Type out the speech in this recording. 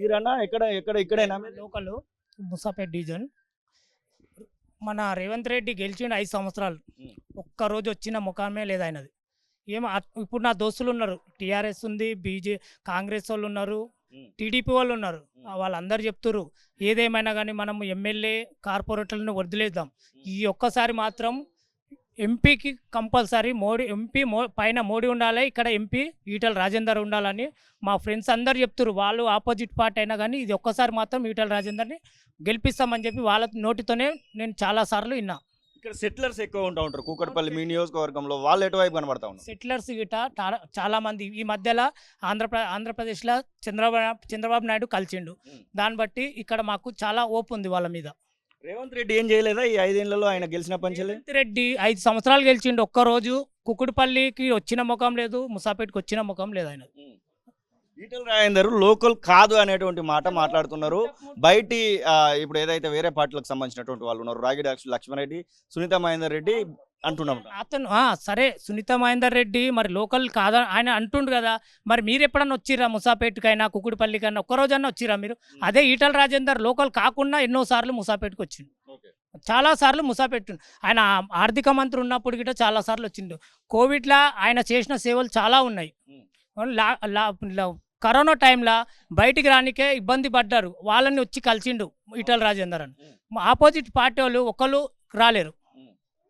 మీరన్నా ఎక్కడ ఎక్కడ ఇక్కడేనా మీది? Local Moosapet division. మన రేవంత్ రెడ్డి గెలిచిండు 5 సంవత్సరాలు. ఉమ్, ఒక్కరోజు వచ్చిన ముఖమే లేదు ఆయనది. ఇప్పుడు నా దోస్తులు ఉన్నారు, టీఆర్ఎస్ ఉంది, కాంగ్రెస్ వాళ్ళు ఉన్నారు, ఉమ్, టీడీపీ వాళ్ళు ఉన్నారు. వాళ్ళందరూ చెప్తున్నారు ఏదేమైనా కానీ మనం ఎమ్మెల్యే కార్పొరేటర్లను వదిలేద్దాం. ఈ ఒక్కసారి మాత్రం ఎంపీకి కంపల్సరీ ఎంపీ పైన మోడీ ఉండాలి, ఇక్కడ ఎంపీ ఈటల రాజేందర్ ఉండాలని మా ఫ్రెండ్స్ అందరు చెప్తున్నారు. వాళ్ళు ఆపోజిట్ పార్టీ అయినా కానీ ఇది ఒక్కసారి మాత్రం ఈటల రాజేందర్ని గెలిపిస్తామని చెప్పి వాళ్ళ నోటితోనే నేను చాలాసార్లు విన్నా. ఇక్కడ సెటిలర్స్ ఎక్కువ ఉంటారు కూకట్పల్లి మీ నియోజకవర్గంలో, వాళ్ళు ఎటువైపు కనబడతా ఉన్నారు? సెటిలర్స్ గిట చాలా మంది ఈ మధ్యలో ఆంధ్రప్రదేశ్లో చంద్రబాబు నాయుడు కలిసిండు. దాన్ని బట్టి ఇక్కడ మాకు చాలా ఓపు ఉంది వాళ్ళ మీద. రేవంత్ రెడ్డి ఏం చేయలేదా ఈ 5 ఏళ్లలో ఆయన గెలిచిన పంచలే? రేవంత్ రెడ్డి 5 సంవత్సరాలు గెలిచిండు. ఒక్కరోజు కుకుడుపల్లికి వచ్చిన ముఖం లేదు, ముసాపేట్కి వచ్చిన ముఖం లేదు ఆయన. ఈటల రాజేందర్ లోకల్ కాదు అనేటువంటి మాట మాట్లాడుతున్నారు. బయటి ఇప్పుడు ఏదైతే వేరే పార్టీలకు సంబంధించినటువంటి వాళ్ళు ఉన్నారు, రాగిడి లక్ష్మణ్ రెడ్డి, సునీత మహేందర్ రెడ్డి అంటున్నాం. అతను సరే సునీత మహేందర్ రెడ్డి మరి లోకల్ కాదా ఆయన అంటుండు కదా. మరి మీరు ఎప్పుడన్నా వచ్చిరా ముసాపేట్కైనా కుకుడుపల్లికైనా ఒక్కరోజన్నా వచ్చిరా మీరు? అదే ఈటల రాజేందర్ లోకల్ కాకుండా ఎన్నోసార్లు ముసాపేట్కి వచ్చిండు, చాలాసార్లు ముసాపేట్. ఆయన ఆర్థిక మంత్రి ఉన్నప్పుడు గిట్ట చాలాసార్లు వచ్చిండు. కోవిడ్లో ఆయన చేసిన సేవలు చాలా ఉన్నాయి. కరోనా టైంలో బయటికి రానికే ఇబ్బంది పడ్డారు, వాళ్ళని వచ్చి కలిసిండు ఈటల రాజేందర్ అని. ఆపోజిట్ పార్టీ వాళ్ళు ఒకళ్ళు రాలేరు.